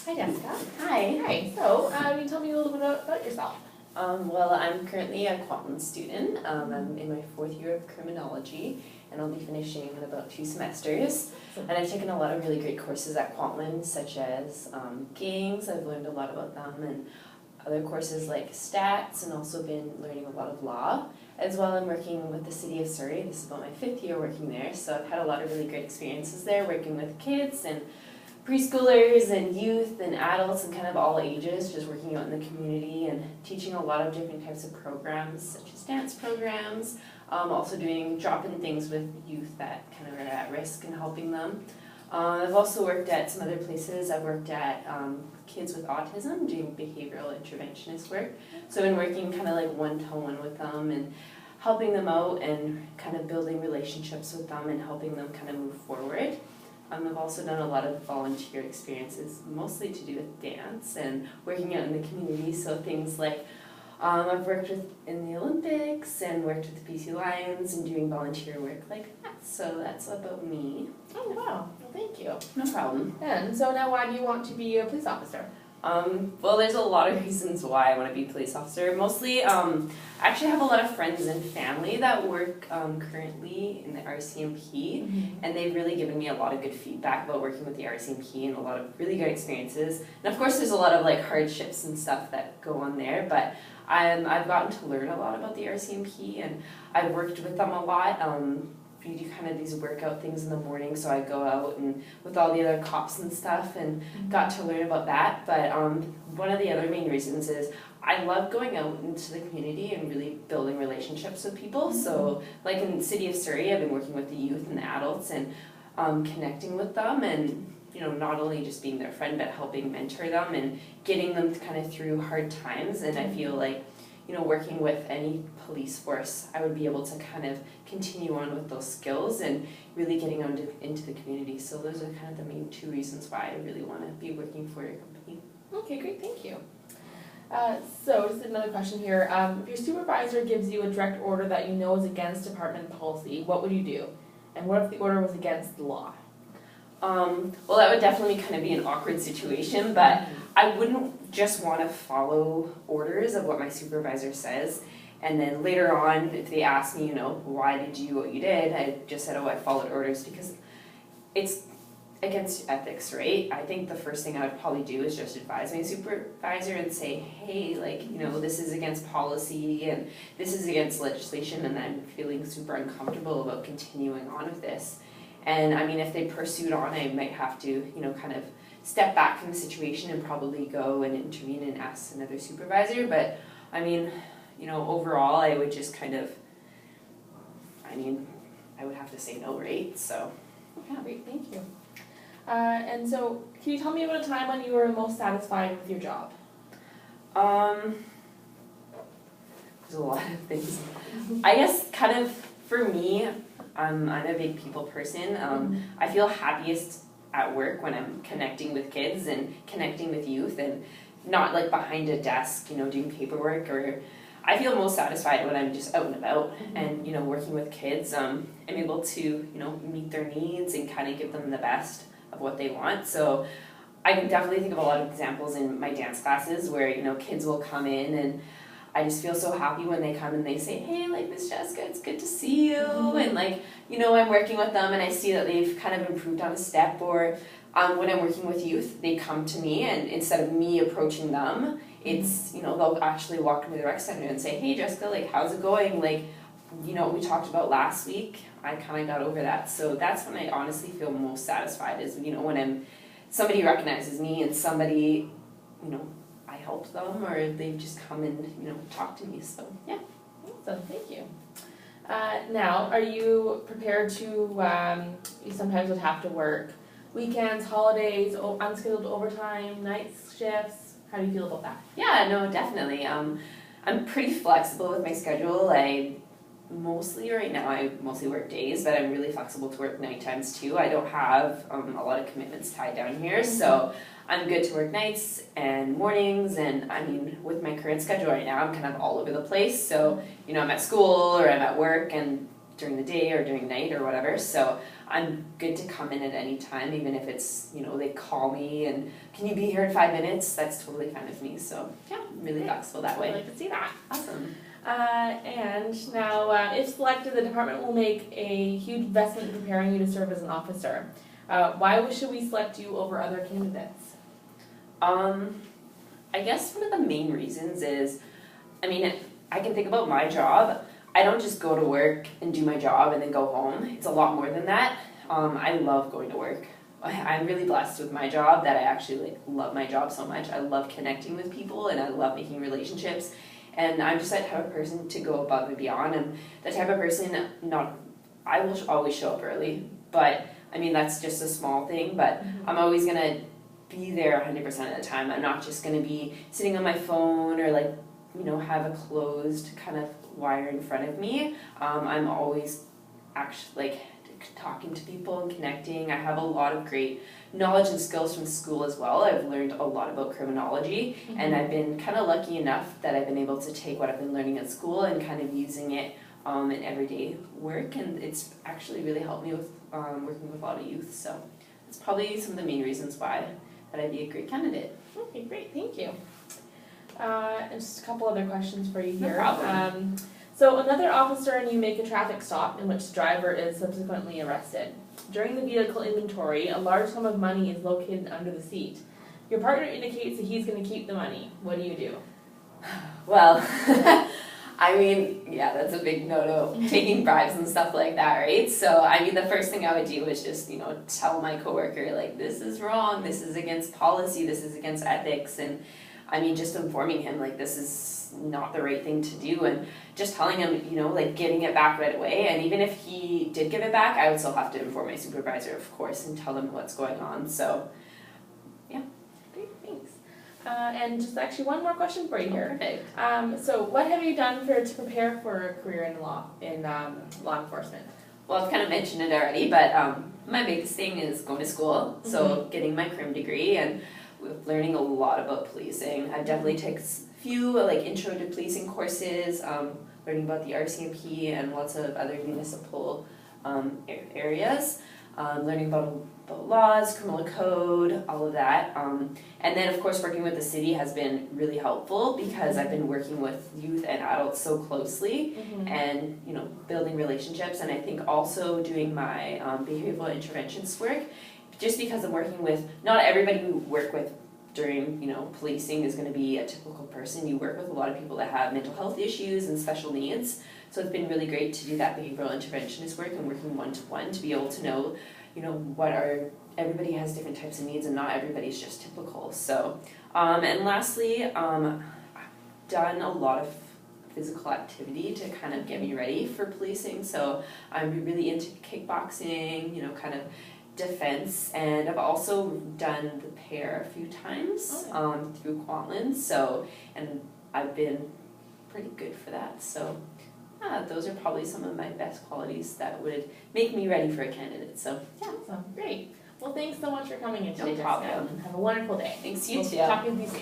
Hi, Jessica. Hi. Hi. So, can you tell me a little bit about yourself? Well, I'm currently a Kwantlen student. I'm in my fourth year of criminology, and I'll be finishing in about 2 semesters. And I've taken a lot of really great courses at Kwantlen, such as gangs. I've learned a lot about them, and other courses like stats, and also been learning a lot of law. As well, I'm working with the City of Surrey. This is about my 5th year working there, so I've had a lot of really great experiences there, working with kids and preschoolers and youth and adults and kind of all ages, just working out in the community and teaching a lot of different types of programs, such as dance programs, also doing drop-in things with youth that kind of are at risk and helping them. I've also worked at some other places. I've worked at kids with autism, doing behavioral interventionist work. So I've been working kind of like one-to-one with them and helping them out and kind of building relationships with them and helping them kind of move forward. I've also done a lot of volunteer experiences, mostly to do with dance and working out in the community. So things like I've worked in the Olympics and worked with the BC Lions and doing volunteer work like that. So that's about me. Oh, wow. Well, thank you. No problem. And so now why do you want to be a police officer? Well, there's a lot of reasons why I want to be a police officer. Mostly, I actually have a lot of friends and family that work currently in the RCMP, and they've really given me a lot of good feedback about working with the RCMP and a lot of really good experiences. And of course, there's a lot of like hardships and stuff that go on there, but I've gotten to learn a lot about the RCMP, and I've worked with them a lot. We do kind of these workout things in the morning, so I go out and with all the other cops and stuff and got to learn about that. But one of the other main reasons is I love going out into the community and really building relationships with people. So like in the City of Surrey, I've been working with the youth and the adults and connecting with them and not only just being their friend but helping mentor them and getting them kind of through hard times. And I feel like working with any police force, I would be able to kind of continue on with those skills and really getting out into the community. So those are kind of the main 2 reasons why I really want to be working for your company. Okay, great. Thank you. So just another question here. If your supervisor gives you a direct order that you know is against department policy, what would you do? And what if the order was against the law? Well, that would definitely kind of be an awkward situation, but I wouldn't just want to follow orders of what my supervisor says, and then later on, if they ask me, why did you do what you did, I just said, I followed orders because it's against ethics, right? I think the first thing I would probably do is just advise my supervisor and say, hey, this is against policy and this is against legislation, and I'm feeling super uncomfortable about continuing on with this. And I mean, if they pursued on, I might have to, kind of step back from the situation and probably go and intervene and ask another supervisor. But I mean, overall, I would just kind of, I would have to say no, right? So, yeah, great, thank you. And so, can you tell me about a time when you were most satisfied with your job? There's a lot of things. I guess kind of for me, I'm a big people person. I feel happiest at work when I'm connecting with kids and connecting with youth and not like behind a desk, doing paperwork. Or I feel most satisfied when I'm just out and about and, working with kids. I'm able to, meet their needs and kind of give them the best of what they want. So I can definitely think of a lot of examples in my dance classes where, kids will come in and I just feel so happy when they come and they say, hey, Miss Jessica, it's good to see you. And I'm working with them and I see that they've kind of improved on a step. Or when I'm working with youth, they come to me and instead of me approaching them, it's, they'll actually walk into the rec center and say, hey, Jessica, how's it going? What we talked about last week, I kind of got over that. So that's when I honestly feel most satisfied is, when somebody recognizes me and somebody, I helped them or they've just come and, talked to me. So, yeah. Awesome, thank you. Now, are you prepared to, you sometimes would have to work weekends, holidays, unscheduled overtime, night shifts? How do you feel about that? Yeah, no, definitely. I'm pretty flexible with my schedule. I mostly work days, but I'm really flexible to work night times too. I don't have a lot of commitments tied down here, so I'm good to work nights and mornings. And I mean, with my current schedule right now, I'm kind of all over the place. So, I'm at school or I'm at work, and during the day or during night or whatever. So I'm good to come in at any time, even if it's, they call me and can you be here in 5 minutes? That's totally fine with me. So yeah, I'm really flexible that way. I'd like to see that. Awesome. And now, if selected, the department will make a huge investment in preparing you to serve as an officer. Why should we select you over other candidates? I guess one of the main reasons is, I can think about my job. I don't just go to work and do my job and then go home. It's a lot more than that. I love going to work. I'm really blessed with my job that I actually love my job so much. I love connecting with people and I love making relationships. And I'm just that type of person to go above and beyond. And the type of person, I will always show up early, but that's just a small thing, but I'm always going to be there 100% of the time. I'm not just going to be sitting on my phone or have a closed kind of wire in front of me. I'm always actually talking to people and connecting. I have a lot of great knowledge and skills from school as well. I've learned a lot about criminology, and I've been kind of lucky enough that I've been able to take what I've been learning at school and kind of using it in everyday work, and it's actually really helped me with working with a lot of youth. So that's probably some of the main reasons why that I'd be a great candidate. Okay, great, thank you. And just a couple other questions for you here. No problem. So another officer and you make a traffic stop in which the driver is subsequently arrested. During the vehicle inventory, a large sum of money is located under the seat. Your partner indicates that he's going to keep the money. What do you do? Well, that's a big no-no, taking bribes and stuff like that, right? So, the first thing I would do is just, tell my coworker, this is wrong, this is against policy, this is against ethics, and just informing him, this is not the right thing to do, and just telling him, getting it back right away. And even if he did give it back, I would still have to inform my supervisor, of course, and tell them what's going on. So, yeah. Great, thanks. And just actually one more question for you here. Perfect. So what have you done to prepare for a career in law enforcement? Well, I've kind of mentioned it already, but my biggest thing is going to school, so getting my crim degree and learning a lot about policing. I've definitely taken a few intro to policing courses, learning about the RCMP and lots of other municipal areas, learning about laws, criminal code, all of that. And then of course working with the city has been really helpful because I've been working with youth and adults so closely and building relationships, and I think also doing my behavioral interventions work, just because I'm working with, not everybody you work with during policing is going to be a typical person. You work with a lot of people that have mental health issues and special needs, so it's been really great to do that behavioral interventionist work and working one-to-one to be able to know everybody has different types of needs and not everybody's just typical. So and lastly, I've done a lot of physical activity to kind of get me ready for policing. So I'm really into kickboxing, kind of defense, and I've also done the pair a few times through Kwantlen. So, and I've been pretty good for that. So those are probably some of my best qualities that would make me ready for a candidate. So yeah. Awesome. Great. Well, thanks so much for coming in today, No problem. Jessica, and have a wonderful day. Thanks, you we'll too. Talk with you soon.